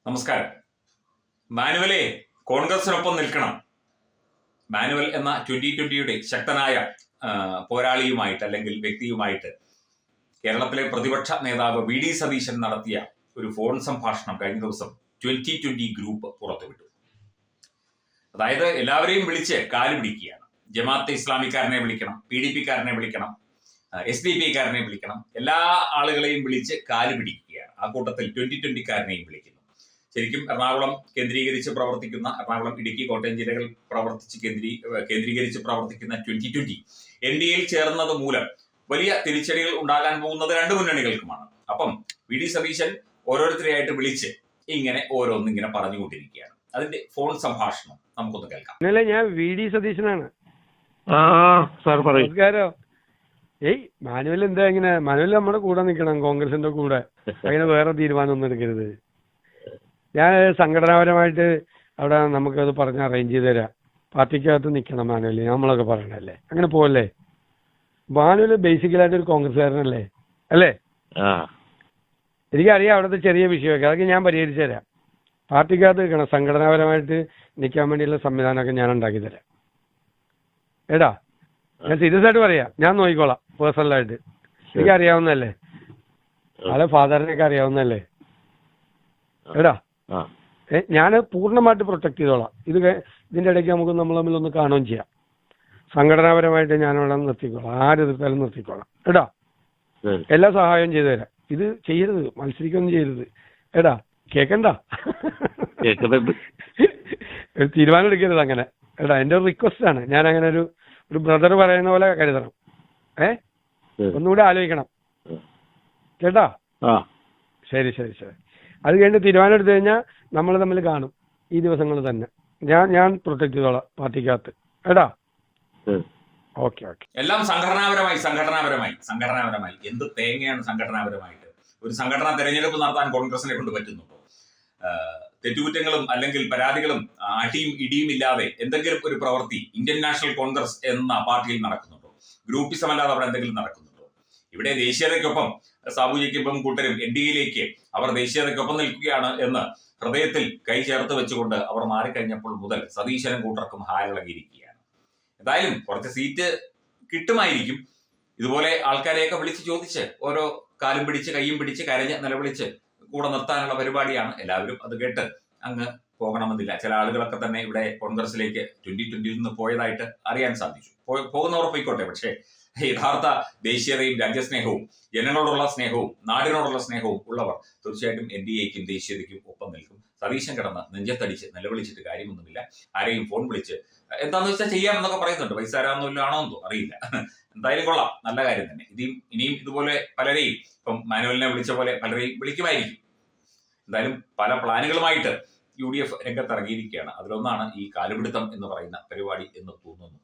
നമസ്കാരം. മാനുവലെ കോൺഗ്രസിനൊപ്പം നിൽക്കണം. മാനുവൽ എന്ന 2020 ശക്തനായ പോരാളിയുമായിട്ട് അല്ലെങ്കിൽ വ്യക്തിയുമായിട്ട് കേരളത്തിലെ പ്രതിപക്ഷ നേതാവ് വി ഡി സതീശൻ നടത്തിയ ഒരു ഫോൺ സംഭാഷണം കഴിഞ്ഞ ദിവസം 2020 ഗ്രൂപ്പ് പുറത്തുവിട്ടു. അതായത് എല്ലാവരെയും വിളിച്ച് കാല് പിടിക്കുകയാണ്. ജമാഅത്തെ ഇസ്ലാമിക്കാരനെ വിളിക്കണം, PDP-കാരനെ വിളിക്കണം, SDP-കാരനെ വിളിക്കണം, എല്ലാ ആളുകളെയും വിളിച്ച് കാല് പിടിക്കുകയാണ്. ആ കൂട്ടത്തിൽ 2020-കാരനെയും വിളിക്കുന്നു. ശരിക്കും എറണാകുളം കേന്ദ്രീകരിച്ച് പ്രവർത്തിക്കുന്ന, എറണാകുളം, ഇടുക്കി, കോട്ടയം ജില്ലകൾ കേന്ദ്രീകരിച്ച് പ്രവർത്തിക്കുന്ന 2020 NDAയിൽ ചേർന്നത് മൂലം വലിയ തിരിച്ചടികൾ ഉണ്ടാകാൻ പോകുന്നത് രണ്ട് മുന്നണികൾക്കുമാണ്. അപ്പം വി ഡി സതീശൻ ഓരോരുത്തരെയായിട്ട് വിളിച്ച് ഇങ്ങനെ ഓരോന്നിങ്ങനെ പറഞ്ഞുകൊണ്ടിരിക്കുകയാണ്. അതിന്റെ ഫോൺ സംഭാഷണം നമുക്കൊന്ന് കേൾക്കാം. ഞാൻ വി ഡി സതീശനാണ്. മാനുവൽ എന്താ ഇങ്ങനെ? മാനുവൽ നമ്മുടെ കൂടെ നിൽക്കണം, കോൺഗ്രസിന്റെ കൂടെ. അങ്ങനെ വേറെ തീരുമാനമൊന്നും എടുക്കരുത്. ഞാൻ സംഘടനാപരമായിട്ട് അവിടെ നമുക്കത് പറഞ്ഞ് അറേഞ്ച് ചെയ്ത് തരാം. പാർട്ടിക്കകത്ത് നിൽക്കണം മാനുവൽ, നമ്മളൊക്കെ പറയണല്ലേ. അങ്ങനെ പോവല്ലേ? മാനുവൽ ബേസിക്കലായിട്ട് ഒരു കോൺഗ്രസ്സുകാരനല്ലേ, അല്ലേ? എനിക്കറിയാം അവിടുത്തെ ചെറിയ വിഷയമൊക്കെ, അതൊക്കെ ഞാൻ പരിഹരിച്ചു തരാം. പാർട്ടിക്കകത്ത് നിൽക്കണം, സംഘടനാപരമായിട്ട് നിൽക്കാൻ വേണ്ടിയുള്ള സംവിധാനമൊക്കെ ഞാൻ ഉണ്ടാക്കി തരാം. എടാ, ഞാൻ സീരിയസ് ആയിട്ട് പറയാം. ഞാൻ നോക്കിക്കോളാം പേഴ്സണലായിട്ട്. എനിക്കറിയാവുന്നതല്ലേ, ആളെ ഫാദറിനൊക്കെ അറിയാവുന്നതല്ലേ. എടാ, ഞാൻ പൂർണ്ണമായിട്ട് പ്രൊട്ടക്ട് ചെയ്തോളാം. ഇതിന്റെ ഇടയ്ക്ക് നമുക്ക് നമ്മൾ തമ്മിലൊന്ന് കാണുകയും ചെയ്യാം. സംഘടനാപരമായിട്ട് ഞാനവിടെ നിർത്തിക്കോളാം, ആരെതിർത്താലും നിർത്തിക്കോളാം. എടാ, എല്ലാ സഹായവും ചെയ്തു തരാം. ഇത് ചെയ്യരുത്, മത്സരിക്കൊന്നും ചെയ്യരുത്. എടാ, കേക്കണ്ട, തീരുമാനം എടുക്കരുത് അങ്ങനെ. എടാ, എന്റെ ഒരു റിക്വസ്റ്റ് ആണ്. ഞാൻ അങ്ങനെ ഒരു ബ്രദർ പറയുന്ന പോലെ കരുതണം. ഒന്നുകൂടെ ആലോചിക്കണം കേട്ടാ. ശരി ശരി ശരി. അത് കഴിഞ്ഞ് തീരുമാനം എടുത്തു കഴിഞ്ഞാൽ നമ്മൾ തമ്മിൽ കാണും ഈ ദിവസങ്ങൾ തന്നെ. ഞാൻ പ്രൊട്ടക്ട് ചെയ്തോളാം പാർട്ടിക്കകത്ത്. എടാ, ഓക്കെ ഓക്കെ. എല്ലാം സംഘടനാപരമായി എന്ത് തേങ്ങയാണ് സംഘടനാപരമായിട്ട്? ഒരു സംഘടനാ തെരഞ്ഞെടുപ്പ് നടത്താൻ കോൺഗ്രസിനെ കൊണ്ട് പറ്റുന്നുണ്ടോ? തെറ്റുകുറ്റങ്ങളും അല്ലെങ്കിൽ പരാതികളും അടിയും ഇടിയും ഇല്ലാതെ എന്തെങ്കിലും ഒരു പ്രവൃത്തി ഇന്ത്യൻ നാഷണൽ കോൺഗ്രസ് എന്ന പാർട്ടിയിൽ നടക്കുന്നുണ്ടോ? ഗ്രൂപ്പിസം അല്ലാതെ അവിടെ എന്തെങ്കിലും നടക്കുന്നുണ്ടോ? ഇവിടെ ദേശീയതയ്ക്കൊപ്പം സാബുജിക്കും കൂട്ടരും NDAയിലേക്ക് അവർ ദേശീയതയ്ക്കൊപ്പം നിൽക്കുകയാണ് എന്ന് ഹൃദയത്തിൽ കൈ ചേർത്ത് വെച്ചുകൊണ്ട് അവർ മാറിക്കഴിഞ്ഞപ്പോൾ മുതൽ സതീശനും കൂട്ടർക്കും ഹാലിളകിയിരിക്കുകയാണ്. എന്തായാലും കുറച്ച് സീറ്റ് കിട്ടുമായിരിക്കും. ഇതുപോലെ ആൾക്കാരെയൊക്കെ വിളിച്ച് ചോദിച്ച് ഓരോ കാലും പിടിച്ച് കൈയും പിടിച്ച് കരഞ്ഞ് നിലവിളിച്ച് കൂടെ നിർത്താനുള്ള പരിപാടിയാണ്. എല്ലാവരും അത് കേട്ട് അങ്ങ് പോകണമെന്നില്ല. ചില ആളുകളൊക്കെ തന്നെ ഇവിടെ കോൺഗ്രസിലേക്ക് 2020 നിന്ന് പോയതായിട്ട് അറിയാൻ സാധിച്ചു. പോകുന്നവർ പോയിക്കോട്ടെ. പക്ഷേ യഥാർത്ഥ ദേശീയതയും രാജ്യസ്നേഹവും ജനങ്ങളോടുള്ള സ്നേഹവും നാടിനോടുള്ള സ്നേഹവും ഉള്ളവർ തീർച്ചയായിട്ടും NDAയ്ക്കും ദേശീയതയ്ക്കും ഒപ്പം നിൽക്കും. സതീശൻ കിടന്ന് നെഞ്ചത്തടിച്ച് നിലവിളിച്ചിട്ട് കാര്യമൊന്നുമില്ല. ആരെയും ഫോൺ വിളിച്ച് എന്താന്ന് വെച്ചാൽ ചെയ്യാമെന്നൊക്കെ പറയുന്നുണ്ട്. പൈസ ആരാന്നോ എന്തോ അറിയില്ല. എന്തായാലും കൊള്ളാം, നല്ല കാര്യം തന്നെ. ഇനിയും ഇതുപോലെ പലരെയും, ഇപ്പം മാനുവലിനെ വിളിച്ച പോലെ പലരെയും വിളിക്കുമായിരിക്കും. എന്തായാലും പല പ്ലാനുകളുമായിട്ട് UDF രംഗത്തിറങ്ങിയിരിക്കുകയാണ്. അതിലൊന്നാണ് ഈ കാലുപിടുത്തം എന്ന് പറയുന്ന പരിപാടി എന്ന് തോന്നുന്നു.